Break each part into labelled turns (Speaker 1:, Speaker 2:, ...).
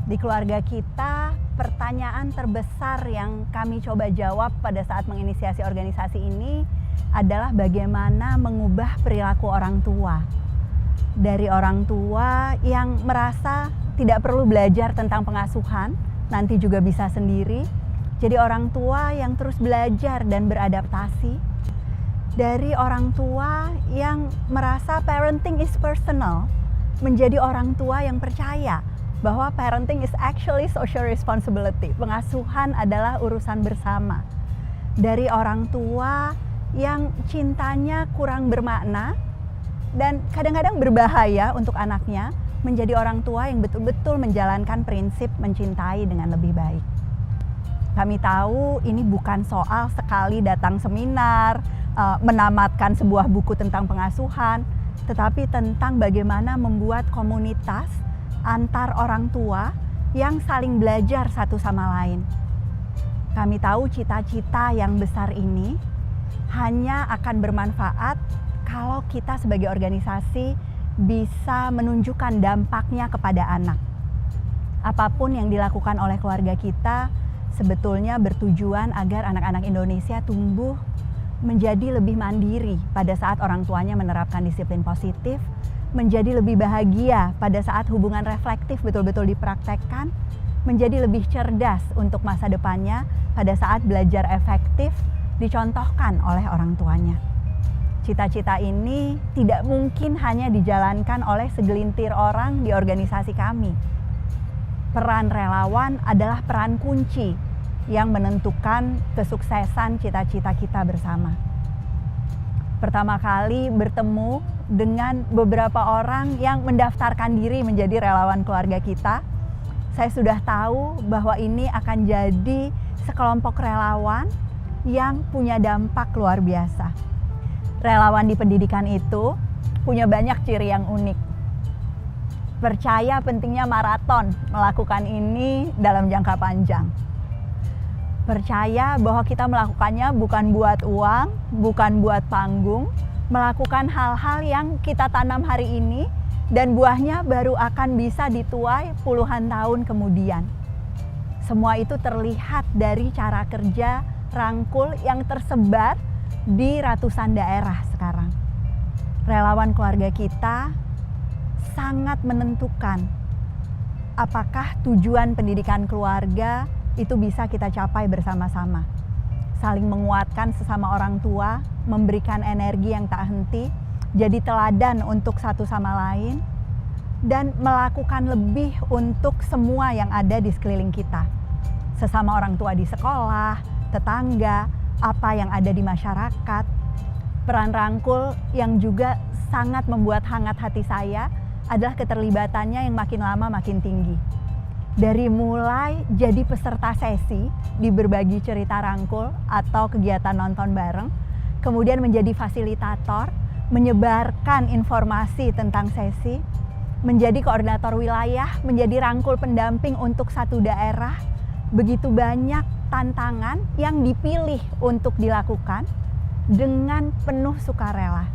Speaker 1: Di keluarga kita, pertanyaan terbesar yang kami coba jawab pada saat menginisiasi organisasi ini adalah bagaimana mengubah perilaku orang tua. Dari orang tua yang merasa tidak perlu belajar tentang pengasuhan, nanti juga bisa sendiri. Jadi orang tua yang terus belajar dan beradaptasi. Dari orang tua yang merasa parenting is personal, menjadi orang tua yang percaya bahwa parenting is actually social responsibility. Pengasuhan adalah urusan bersama. Dari orang tua yang cintanya kurang bermakna dan kadang-kadang berbahaya untuk anaknya, menjadi orang tua yang betul-betul menjalankan prinsip mencintai dengan lebih baik. Kami tahu ini bukan soal sekali datang seminar, menamatkan sebuah buku tentang pengasuhan, tetapi tentang bagaimana membuat komunitas antar orang tua yang saling belajar satu sama lain. Kami tahu cita-cita yang besar ini hanya akan bermanfaat kalau kita sebagai organisasi bisa menunjukkan dampaknya kepada anak. Apapun yang dilakukan oleh keluarga kita sebetulnya bertujuan agar anak-anak Indonesia tumbuh menjadi lebih mandiri pada saat orang tuanya menerapkan disiplin positif, menjadi lebih bahagia pada saat hubungan reflektif betul-betul dipraktekkan, menjadi lebih cerdas untuk masa depannya pada saat belajar efektif dicontohkan oleh orang tuanya. Cita-cita ini tidak mungkin hanya dijalankan oleh segelintir orang di organisasi kami. Peran relawan adalah peran kunci yang menentukan kesuksesan cita-cita kita bersama. Pertama kali bertemu dengan beberapa orang yang mendaftarkan diri menjadi relawan keluarga kita, saya sudah tahu bahwa ini akan jadi sekelompok relawan yang punya dampak luar biasa. Relawan di pendidikan itu punya banyak ciri yang unik. Percaya pentingnya maraton, melakukan ini dalam jangka panjang. Percaya bahwa kita melakukannya bukan buat uang, bukan buat panggung, melakukan hal-hal yang kita tanam hari ini dan buahnya baru akan bisa dituai puluhan tahun kemudian. Semua itu terlihat dari cara kerja rangkul yang tersebar di ratusan daerah sekarang. Relawan keluarga kita sangat menentukan apakah tujuan pendidikan keluarga itu bisa kita capai bersama-sama. Saling menguatkan sesama orang tua, memberikan energi yang tak henti, jadi teladan untuk satu sama lain, dan melakukan lebih untuk semua yang ada di sekeliling kita. Sesama orang tua di sekolah, tetangga, apa yang ada di masyarakat. Peran rangkul yang juga sangat membuat hangat hati saya adalah keterlibatannya yang makin lama makin tinggi. Dari mulai jadi peserta sesi di berbagi cerita rangkul atau kegiatan nonton bareng, kemudian menjadi fasilitator, menyebarkan informasi tentang sesi, menjadi koordinator wilayah, menjadi rangkul pendamping untuk satu daerah. Begitu banyak tantangan yang dipilih untuk dilakukan dengan penuh sukarela.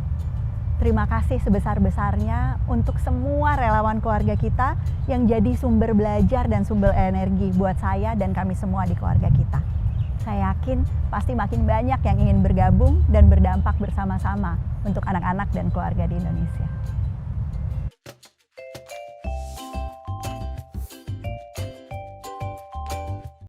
Speaker 1: Terima kasih sebesar-besarnya untuk semua relawan keluarga kita yang jadi sumber belajar dan sumber energi buat saya dan kami semua di keluarga kita. Saya yakin pasti makin banyak yang ingin bergabung dan berdampak bersama-sama untuk anak-anak dan keluarga di Indonesia.